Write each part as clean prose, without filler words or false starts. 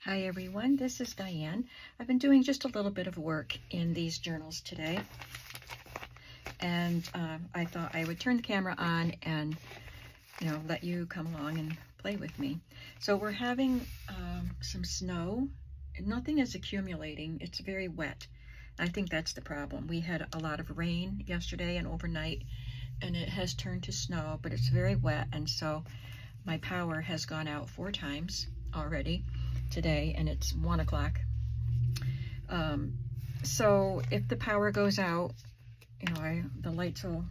Hi everyone, this is Diane. I've been doing just a little bit of work in these journals today, and I thought I would turn the camera on and let you come along and play with me. So we're having some snow. Nothing is accumulating. It's very wet. I think that's the problem. We had a lot of rain yesterday and overnight, and it has turned to snow, but it's very wet, and so my power has gone out 4 times already today, and it's 1 o'clock. So if the power goes out, the lights will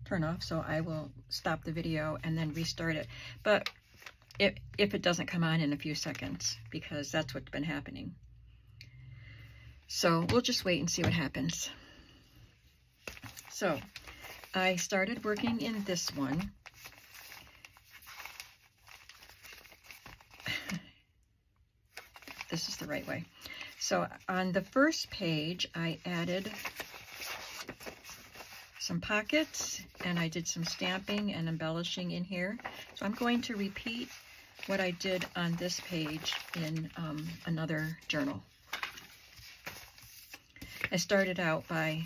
turn off, so I will stop the video and then restart it. But if it doesn't come on in a few seconds, because that's what's been happening. So we'll just wait and see what happens. So I started working in this one. This is the right way. So on the first page, I added some pockets, and I did some stamping and embellishing in here. So I'm going to repeat what I did on this page in another journal. I started out by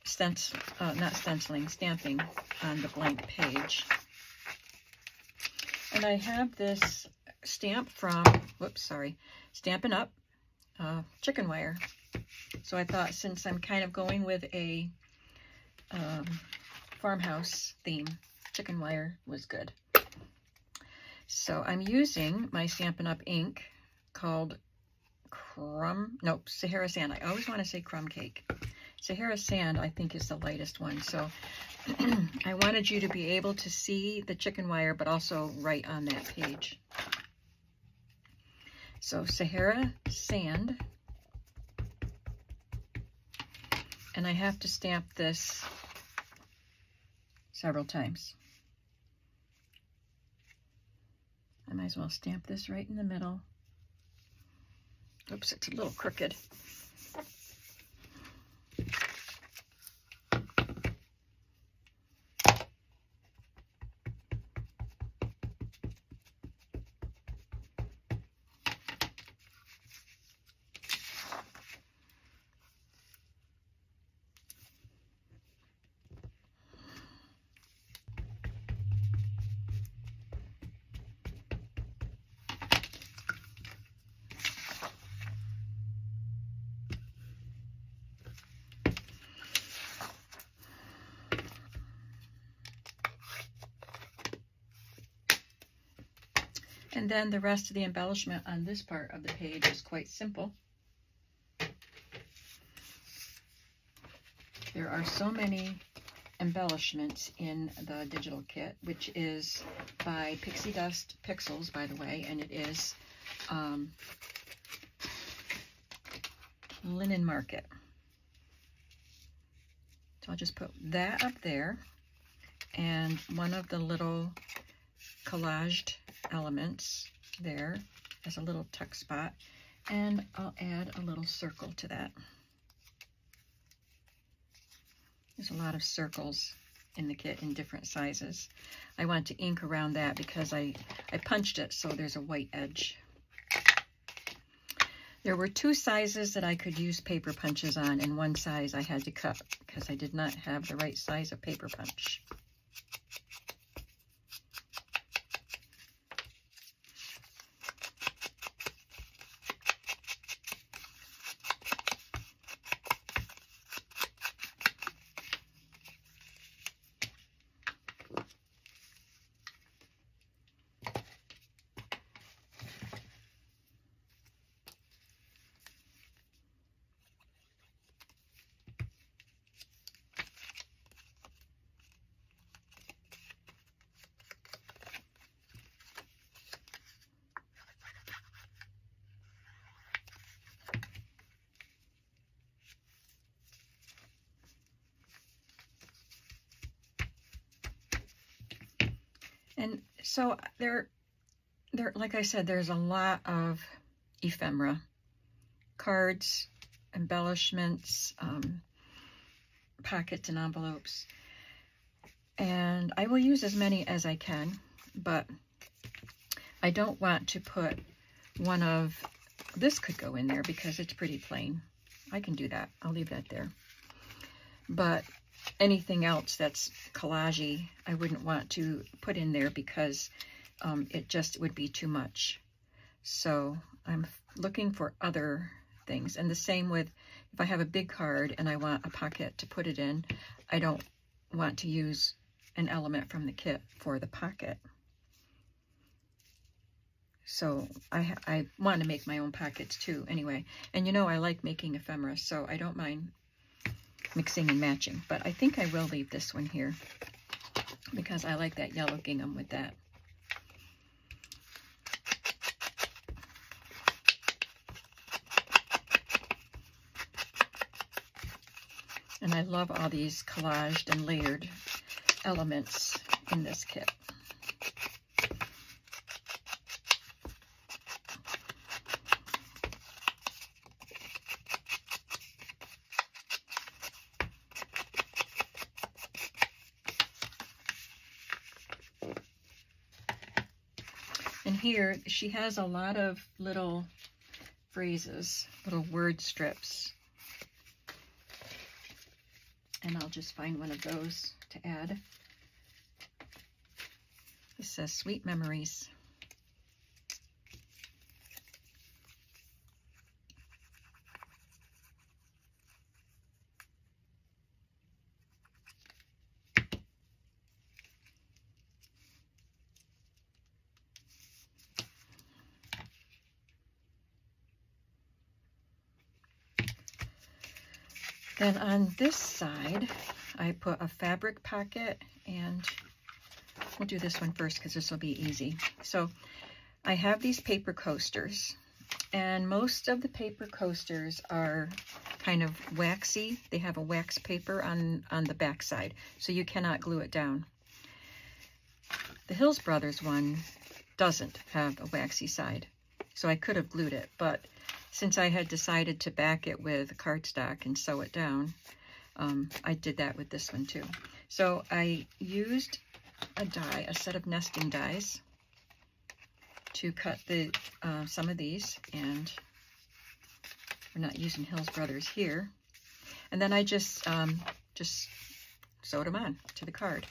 stamping on the blank page. And I have this stamp from, Stampin' Up! Chicken wire. So I thought, since I'm kind of going with a farmhouse theme, chicken wire was good. So I'm using my Stampin' Up! Ink called Sahara Sand. I always want to say Crumb Cake. Sahara Sand, I think, is the lightest one. So I wanted you to be able to see the chicken wire, but also write on that page. So Sahara Sand, and I have to stamp this several times. I might as well stamp this right in the middle. Oops, it's a little crooked. And then the rest of the embellishment on this part of the page is quite simple. There are so many embellishments in the digital kit, which is by Pixie Dust Pixels, by the way, and it is Linen Market. So I'll just put that up there, and one of the little collaged elements there as a little tuck spot, and I'll add a little circle to that. There's a lot of circles in the kit in different sizes. I want to ink around that because I punched it so there's a white edge. There were 2 sizes that I could use paper punches on, and 1 size I had to cut because I did not have the right size of paper punch. And so there, like I said, there's a lot of ephemera, cards, embellishments, pockets and envelopes. And I will use as many as I can, but I don't want to put one of this could go in there because it's pretty plain. I can do that. I'll leave that there. But anything else that's collage-y, I wouldn't want to put in there because it just would be too much. So I'm looking for other things. And the same with, if I have a big card and I want a pocket to put it in, I don't want to use an element from the kit for the pocket. So I want to make my own pockets too anyway. And you know I like making ephemera, so I don't mind mixing and matching. But I think I will leave this one here because I like that yellow gingham with that. And I love all these collaged and layered elements in this kit. And here she has a lot of little phrases, little word strips. And I'll just find one of those to add. This says sweet memories. Then on this side, I put a fabric pocket, and we'll do this one first because this will be easy. So I have these paper coasters, and most of the paper coasters are kind of waxy. They have a wax paper on the back side, so you cannot glue it down. The Hills Brothers one doesn't have a waxy side, so I could have glued it, but since I had decided to back it with cardstock and sew it down, I did that with this one too. So I used a die, a set of nesting dies, to cut the some of these, and we're not using Hills Brothers here. And then I just sewed them on to the card.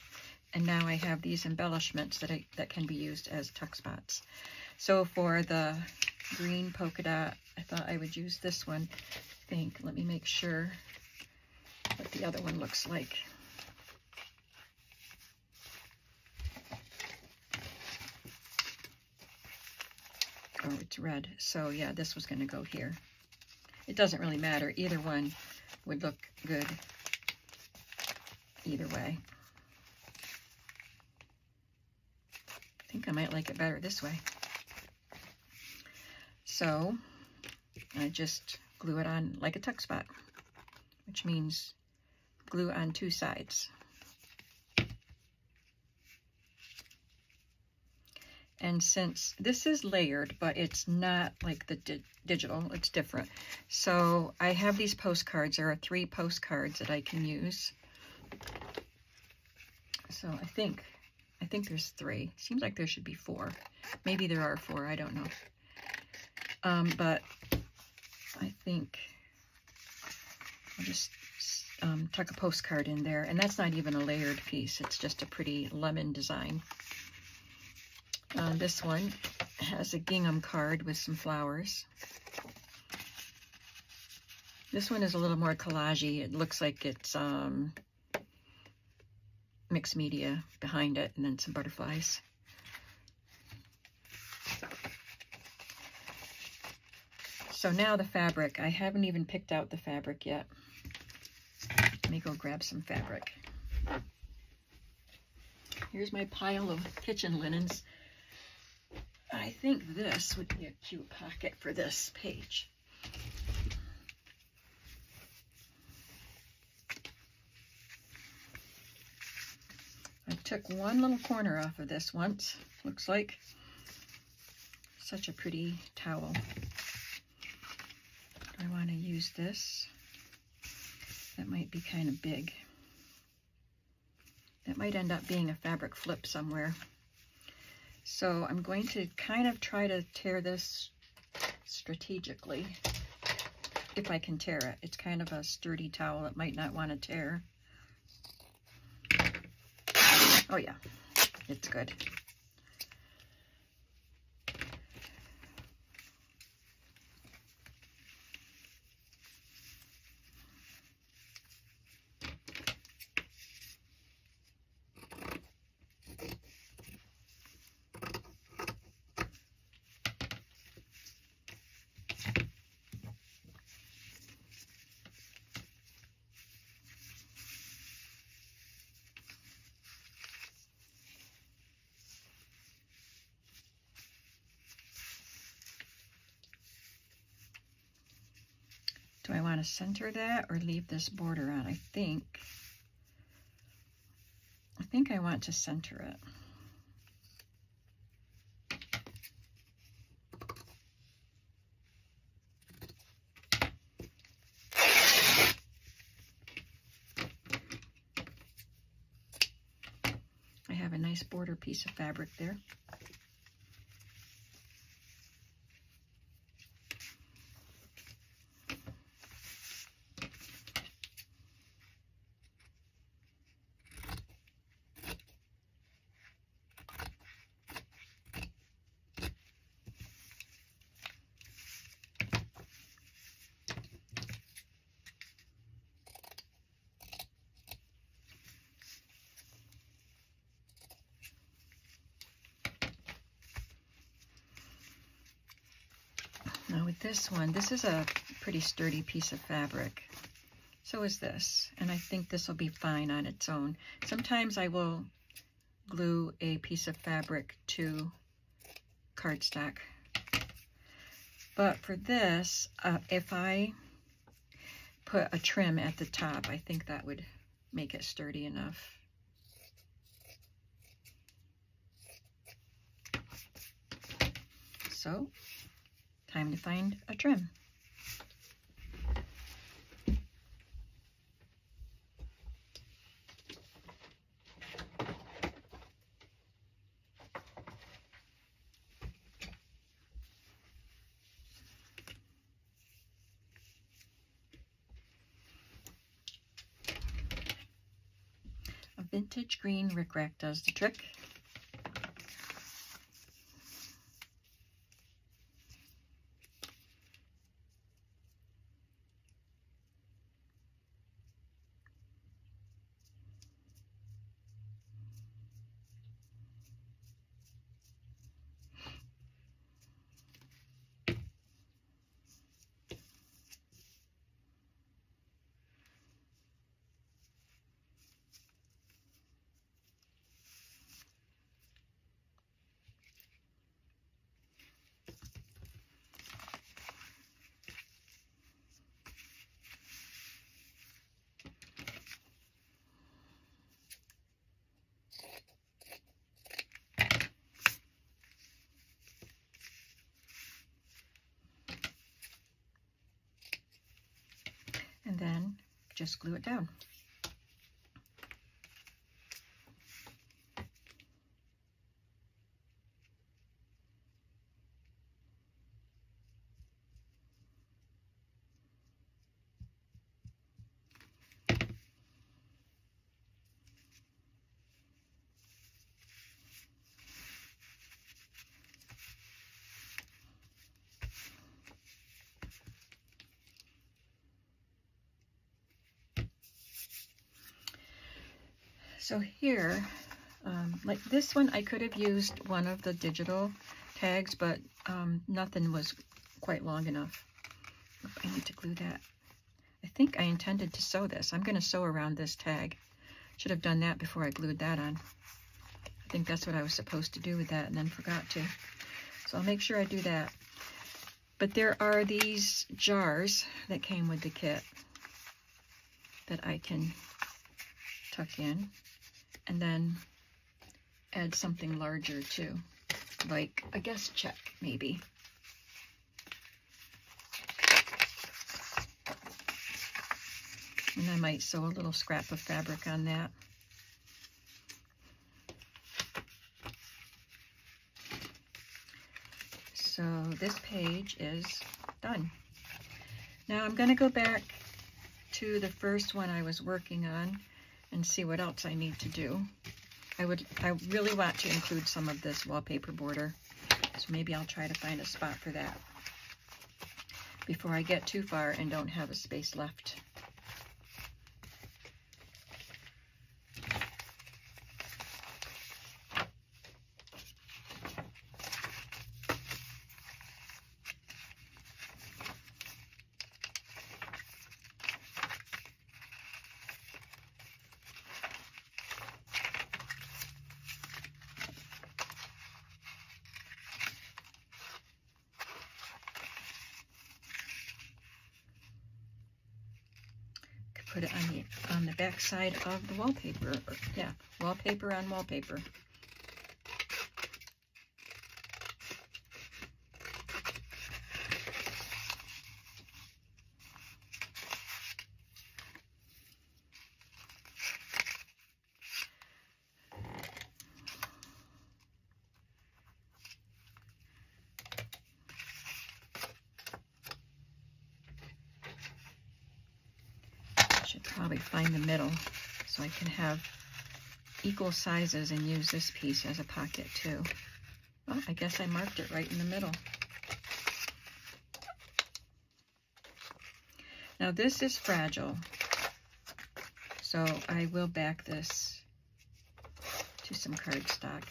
And now I have these embellishments that can be used as tuck spots. So for the green polka dot, I thought I would use this one. Let me make sure what the other one looks like. Oh, it's red. So yeah, this was going to go here. It doesn't really matter. Either one would look good either way. I think I might like it better this way. So I just glue it on like a tuck spot, which means glue on two sides. And since this is layered, but it's not like the digital, it's different. So I have these postcards. There are 3 postcards that I can use. So I think there's 3. Seems like there should be 4. Maybe there are 4, I don't know. But I think I'll just tuck a postcard in there. And that's not even a layered piece. It's just a pretty lemon design. This one has a gingham card with some flowers. This one is a little more collage-y. It looks like it's mixed media behind it, and then some butterflies. So now the fabric. I haven't even picked out the fabric yet. Let me go grab some fabric. Here's my pile of kitchen linens. I think this would be a cute pocket for this page. I took one little corner off of this once, looks like. Such a pretty towel. I want to use this. That might be kind of big. That might end up being a fabric flip somewhere. So I'm going to kind of try to tear this strategically if I can tear it. It's kind of a sturdy towel. It might not want to tear. Oh yeah, it's good. Do I want to center that or leave this border on? I think I want to center it. I have a nice border piece of fabric there. Now with this one, this is a pretty sturdy piece of fabric. So is this, and I think this will be fine on its own. Sometimes I will glue a piece of fabric to cardstock. But for this, if I put a trim at the top, I think that would make it sturdy enough. So, time to find a trim. A vintage green rickrack does the trick. And then just glue it down. So here, like this one, I could have used one of the digital tags, but nothing was quite long enough. I need to glue that. I think I intended to sew this. I'm going to sew around this tag. Should have done that before I glued that on. I think that's what I was supposed to do with that and then forgot to. So I'll make sure I do that. But there are these jars that came with the kit that I can tuck in and then add something larger too, like a guest check maybe. And I might sew a little scrap of fabric on that. So this page is done. Now I'm going to go back to the first one I was working on and see what else I need to do. I really want to include some of this wallpaper border, so maybe I'll try to find a spot for that before I get too far and don't have a space left. Put it on the back side of the wallpaper. Yeah, wallpaper on wallpaper. Probably find the middle so I can have equal sizes and use this piece as a pocket too. Well, I guess I marked it right in the middle. Now this is fragile, so I will back this to some cardstock.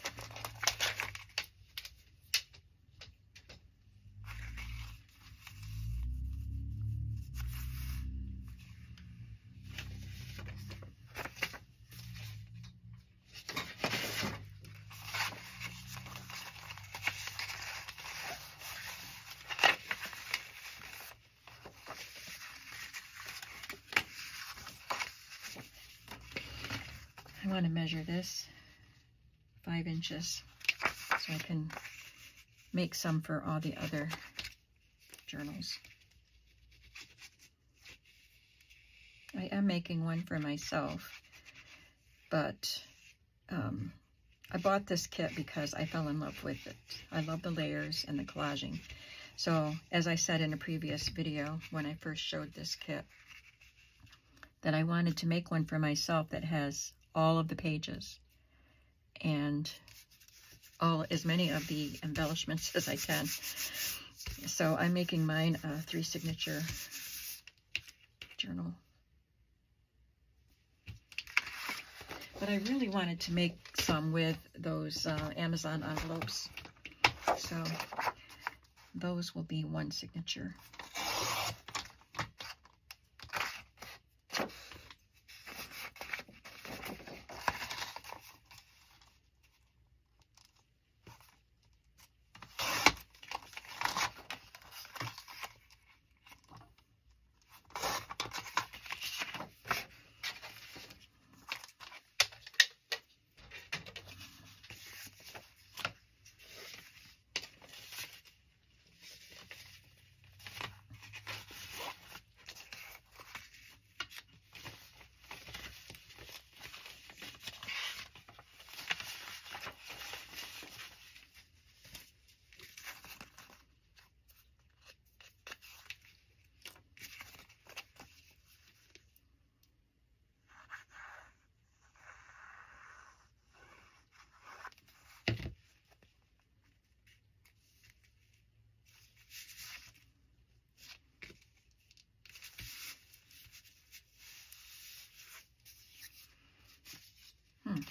I want to measure this 5 inches so I can make some for all the other journals. I am making one for myself, but I bought this kit because I fell in love with it. I love the layers and the collaging. So as I said in a previous video when I first showed this kit, that I wanted to make one for myself that has all of the pages and as many of the embellishments as I can. So I'm making mine a 3 signature journal. But I really wanted to make some with those Amazon envelopes. So those will be 1 signature.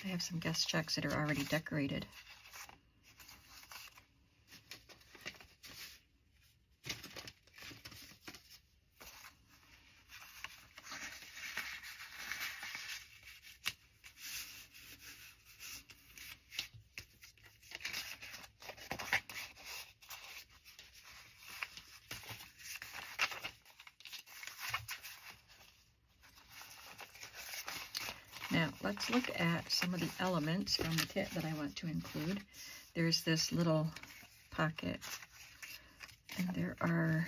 I have some guest checks that are already decorated. Now, let's look at some of the elements from the kit that I want to include. There's this little pocket, and there are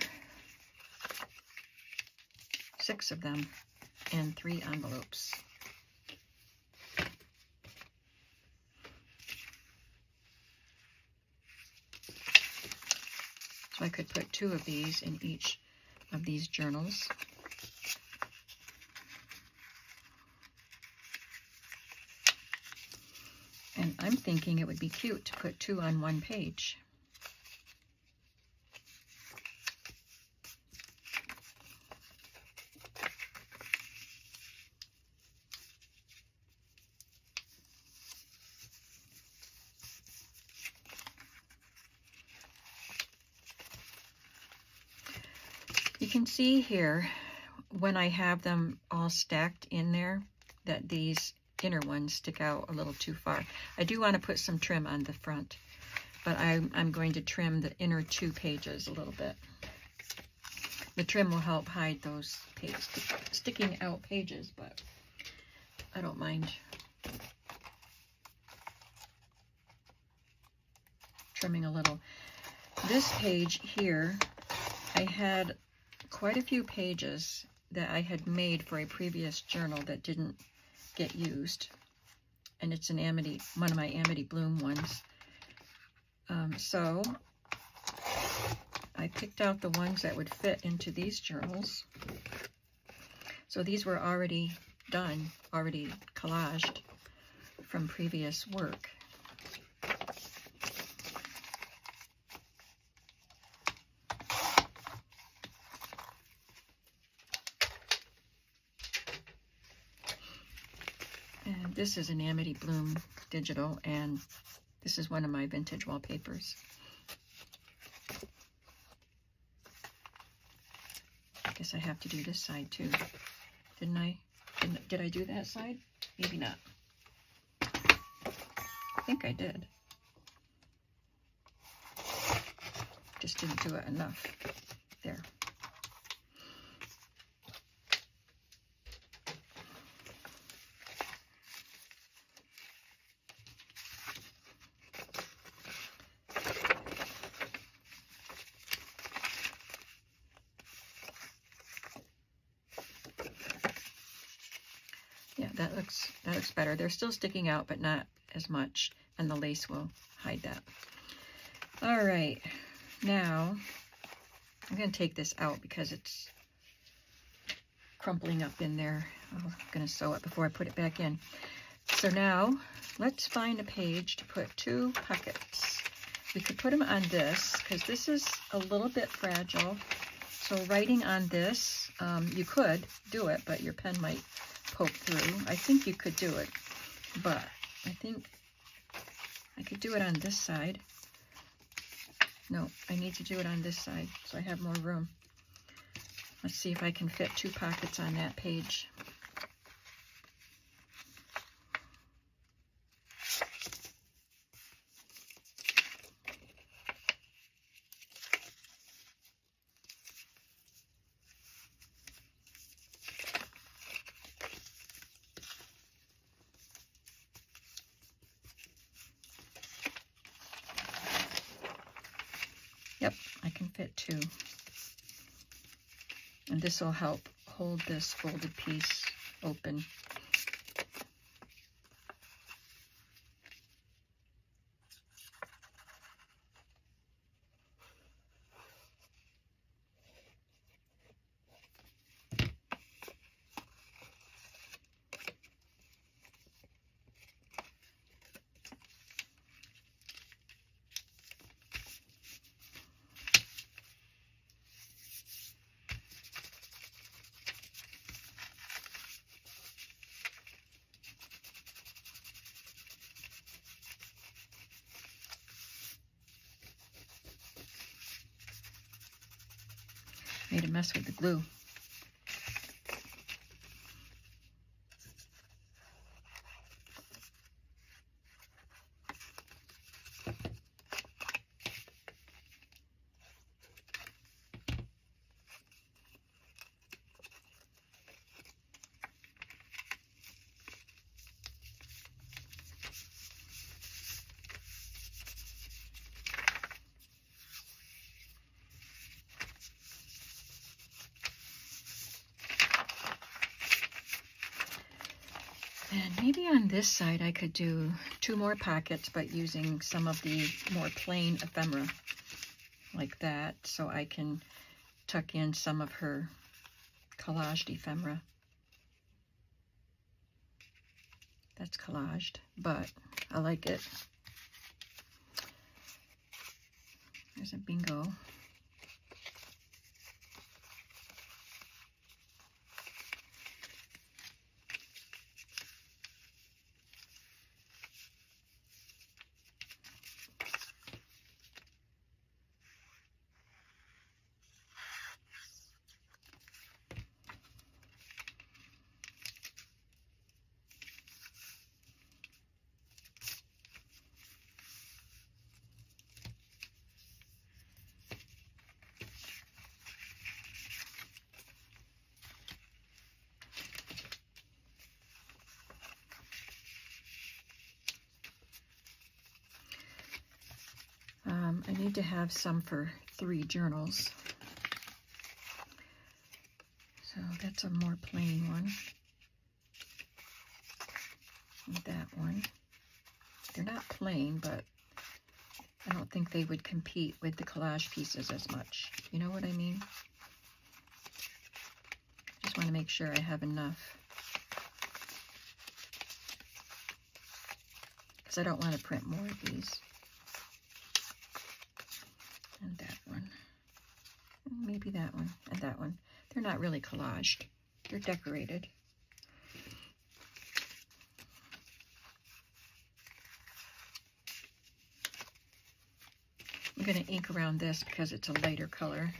6 of them and 3 envelopes. So I could put 2 of these in each of these journals. And I'm thinking it would be cute to put 2 on one page. You can see here when I have them all stacked in there that these inner ones stick out a little too far. I do want to put some trim on the front, but I'm going to trim the inner 2 pages a little bit. The trim will help hide those sticking out pages, but I don't mind trimming a little. This page here, I had quite a few pages that I had made for a previous journal that didn't get used, and it's an Amity, one of my Amity Bloom ones. So I picked out the ones that would fit into these journals. So these were already done, already collaged from previous work. And this is an Amity Bloom digital, and this is one of my vintage wallpapers. I guess I have to do this side too. Didn't I? Did I do that side? Maybe not. I think I did. Just didn't do it enough. There. Yeah, that looks better. They're still sticking out, but not as much, and the lace will hide that. All right, now I'm going to take this out because it's crumpling up in there. I'm going to sew it before I put it back in. So now let's find a page to put 2 pockets. We could put them on this because this is a little bit fragile. So writing on this, you could do it, but your pen might poke through. I think you could do it, but I think I could do it on this side. No, I need to do it on this side so I have more room. Let's see if I can fit 2 pockets on that page. Yep, I can fit 2. And this will help hold this folded piece open. Made a mess with the glue. And maybe on this side I could do 2 more pockets, but using some of the more plain ephemera, like that so I can tuck in some of her collaged ephemera. That's collaged, but I like it. There's a bingo. I need to have some for 3 journals. So that's a more plain one. And that one. They're not plain, but I don't think they would compete with the collage pieces as much. You know what I mean? Just want to make sure I have enough. Because I don't want to print more of these. And that one. Maybe that one and that one. They're not really collaged. They're decorated. I'm going to ink around this because it's a lighter color.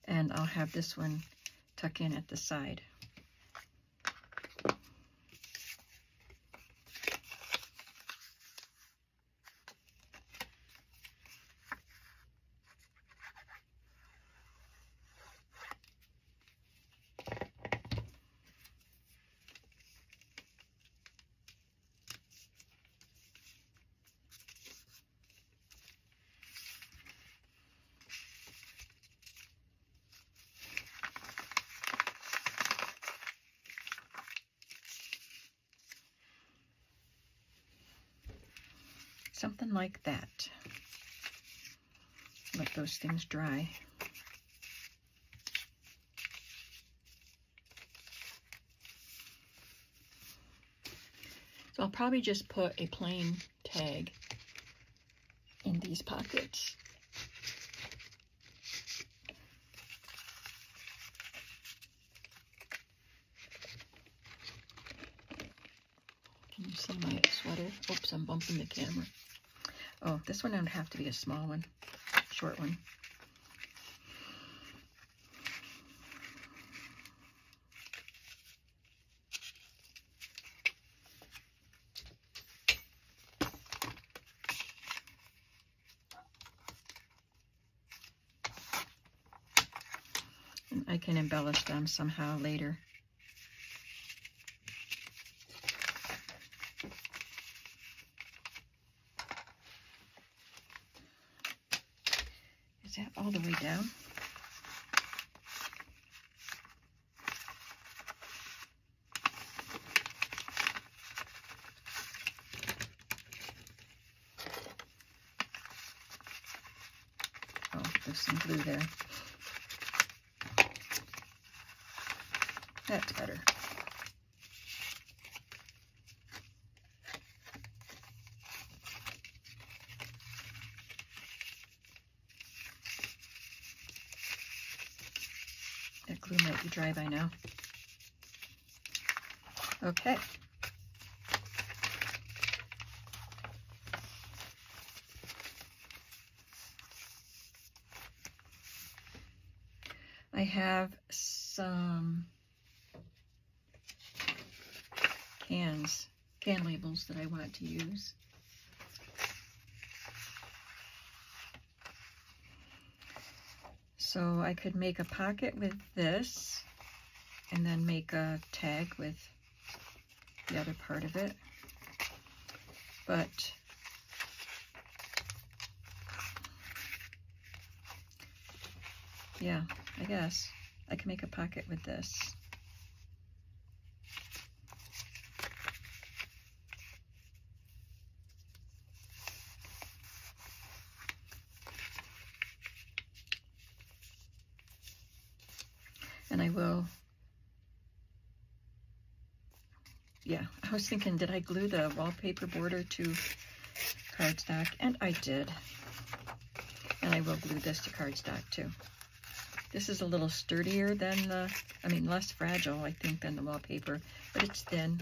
And I'll have this one tuck in at the side. Something like that. Let those things dry. So I'll probably just put a plain tag in these pockets. Can you see my sweater? Oops, I'm bumping the camera. Oh, this one would have to be a small one, short one. And I can embellish them somehow later. Is that all the way down? Oh, there's some glue there. That's better. That glue might be dry by now. Okay. I have some can labels that I want to use. So I could make a pocket with this, and then make a tag with the other part of it. But yeah, I guess I can make a pocket with this. And I will, yeah, I was thinking, did I glue the wallpaper border to cardstock? And I did. And I will glue this to cardstock too. This is a little sturdier than the, I mean, less fragile, I think, than the wallpaper, but it's thin.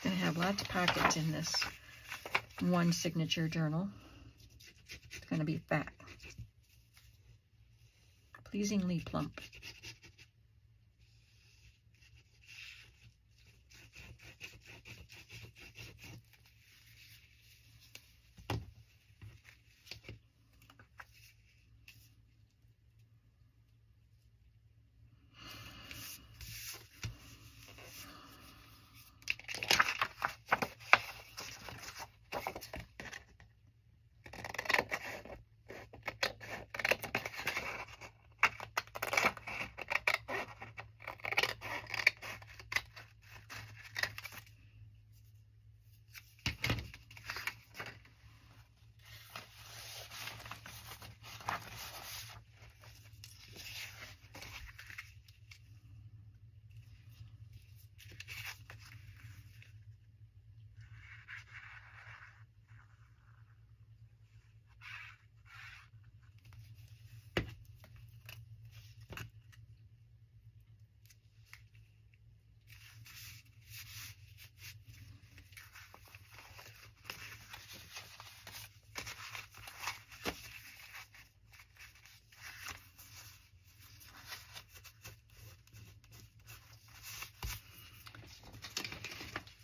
Gonna have lots of pockets in this one signature journal. It's gonna be fat, pleasingly plump.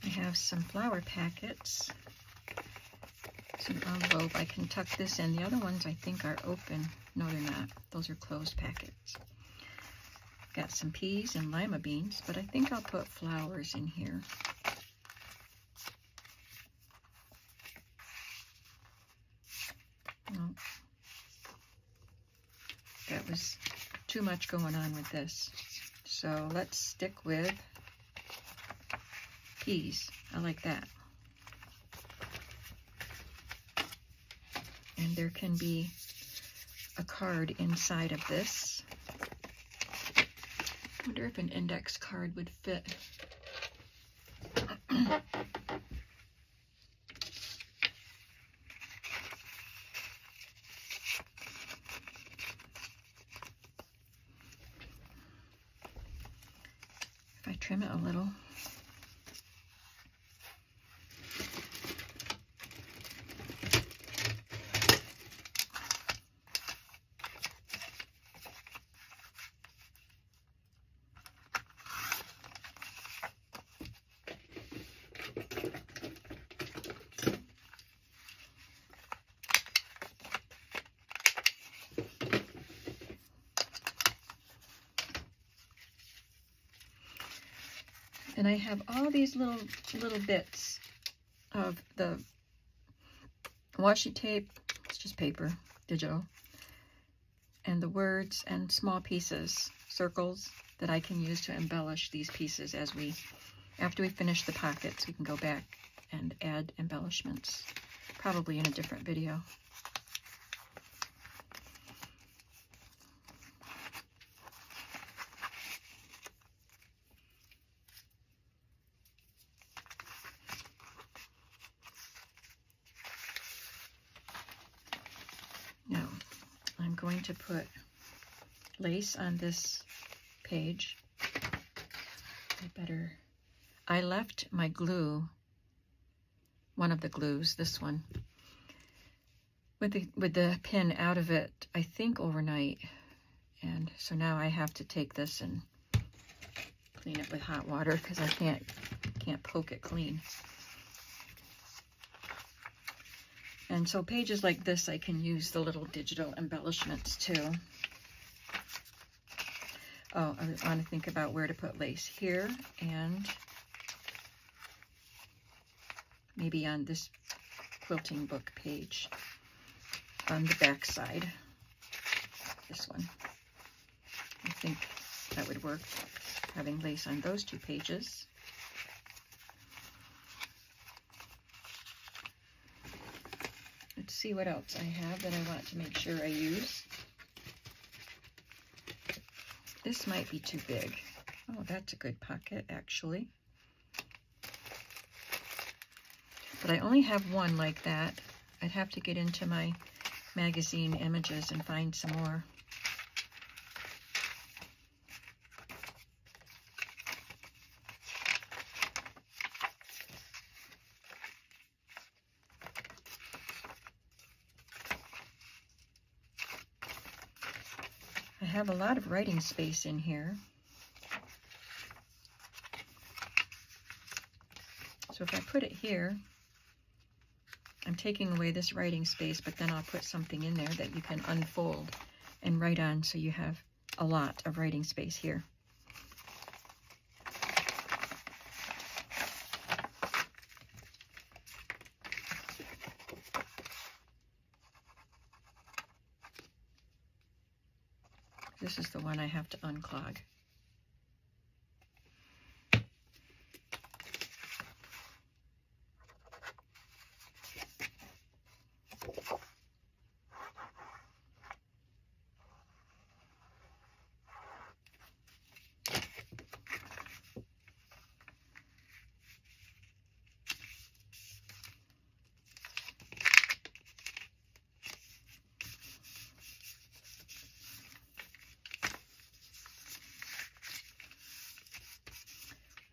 I have some flower packets, some envelope. I can tuck this in. The other ones I think are open. No, they're not. Those are closed packets. Got some peas and lima beans, but I think I'll put flowers in here. No, that was too much going on with this. So let's stick with peas. I like that. And there can be a card inside of this. I wonder if an index card would fit. If I trim it a little. And I have all these little bits of the washi tape. It's just paper, digital. And the words and small pieces, circles, that I can use to embellish these pieces after we finish the pockets, we can go back and add embellishments, probably in a different video. Now, I'm going to put lace on this page. I left my glue one of the glues, this one, with the pin out of it, I think overnight. And so now I have to take this and clean it with hot water because I can't poke it clean. And so pages like this, I can use the little digital embellishments too. Oh, I want to think about where to put lace here, and maybe on this quilting book page on the back side. This one. I think that would work, having lace on those two pages. Let's see what else I have that I want to make sure I use. This might be too big. Oh, that's a good pocket, actually. But I only have one like that. I'd have to get into my magazine images and find some more. I have a lot of writing space in here. So if I put it here, I'm taking away this writing space, but then I'll put something in there that you can unfold and write on, so you have a lot of writing space here. This is the one I have to unclog.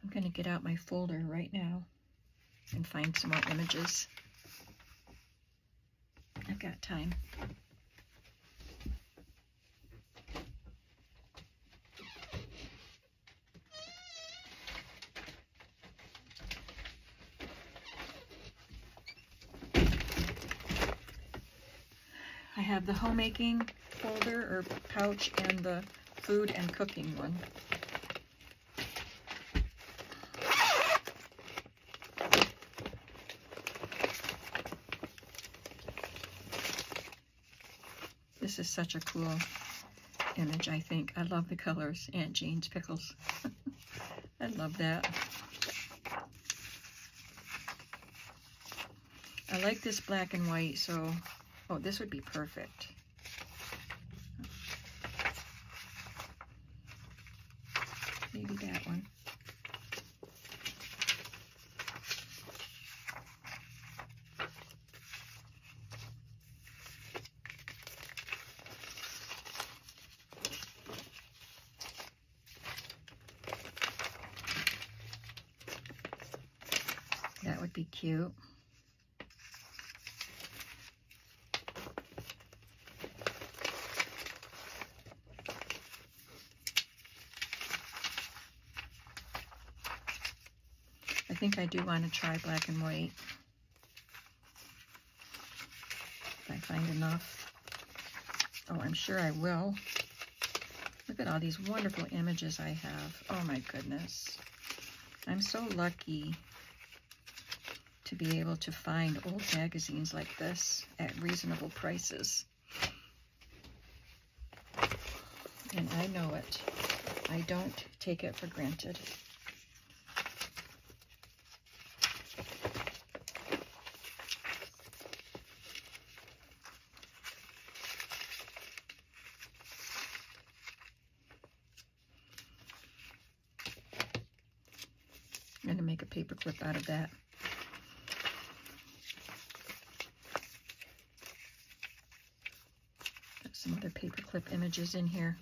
I'm going to get out my folder right now and find some more images. I've got time. I have the homemaking folder or pouch and the food and cooking one. This is such a cool image, I think. I love the colors. Aunt Jane's pickles. I love that. I like this black and white, so, oh, this would be perfect. Maybe that one. That would be cute. I think I do want to try black and white. If I find enough. Oh, I'm sure I will. Look at all these wonderful images I have. Oh my goodness. I'm so lucky to be able to find old magazines like this at reasonable prices. And I know it. I don't take it for granted. I'm going to make a paper clip out of that. Got some other paper clip images in here,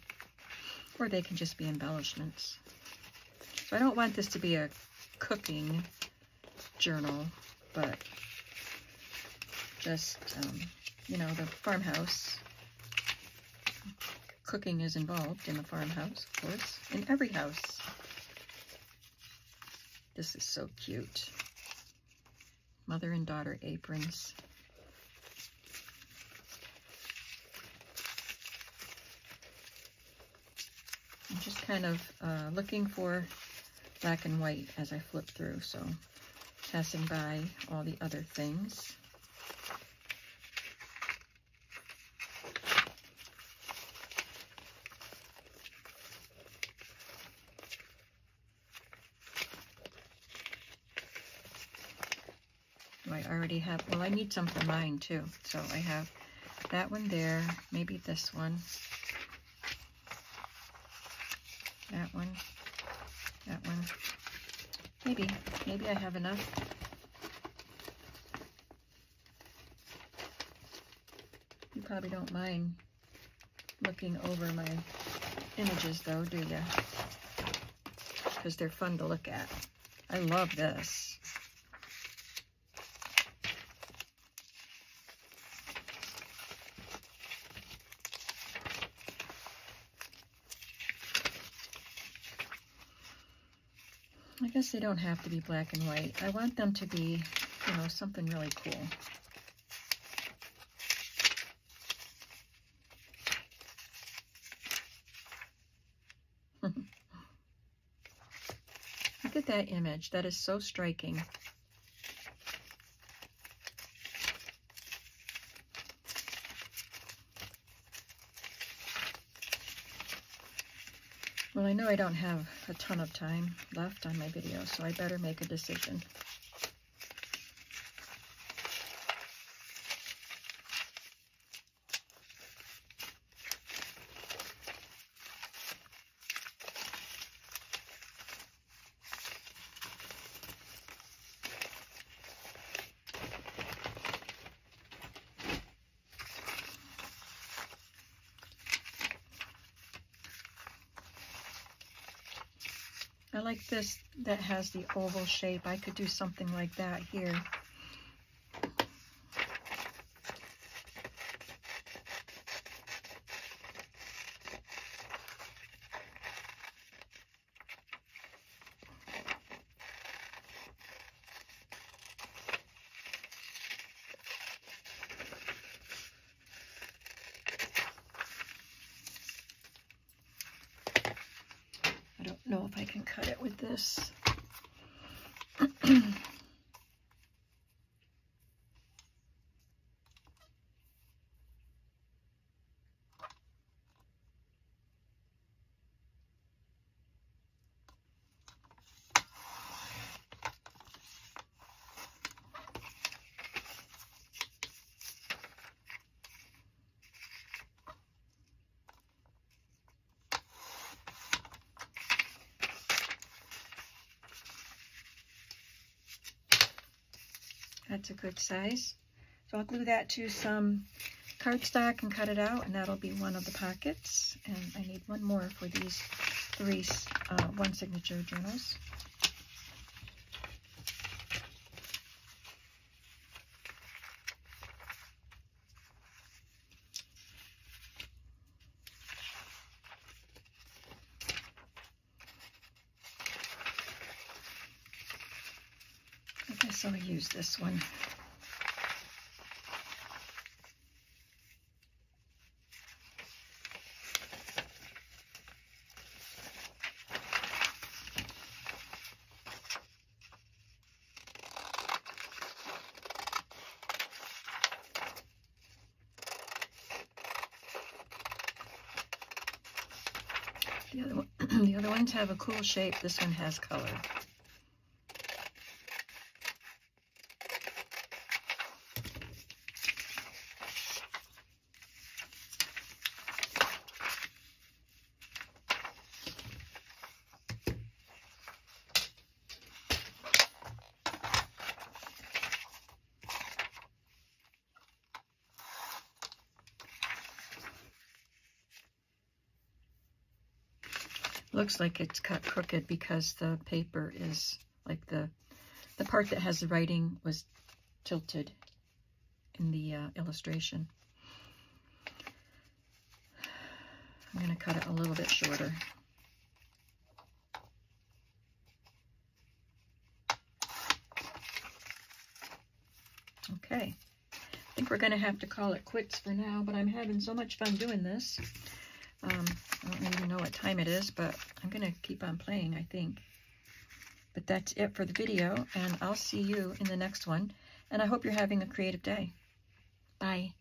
or they can just be embellishments. So I don't want this to be a cooking journal, but just, you know, the farmhouse. Cooking is involved in the farmhouse, of course, in every house. This is so cute. Mother and daughter aprons. I'm just kind of looking for black and white as I flip through, so passing by all the other things. I already have, well, I need some for mine too. So I have that one there, maybe this one, that one, that one. Maybe I have enough. You probably don't mind looking over my images though, do you? Because they're fun to look at. I love this. I guess they don't have to be black and white. I want them to be, you know, something really cool. Look at that image. That is so striking. Well, I know I don't have a ton of time left on my video, so I better make a decision. I like this that has the oval shape. I could do something like that here. I don't know if I can cut it with this. That's a good size. So I'll glue that to some cardstock and cut it out, and that'll be one of the pockets. And I need one more for these three one signature journals. I guess I'll use this one. The other ones have a cool shape. This one has color. Looks like it's cut crooked because the paper is like the part that has the writing was tilted illustration. I'm going to cut it a little bit shorter. Okay, I think we're going to have to call it quits for now, but I'm having so much fun doing this. I don't even know what time it is, but I'm going to keep on playing, I think. But that's it for the video, and I'll see you in the next one. And I hope you're having a creative day. Bye.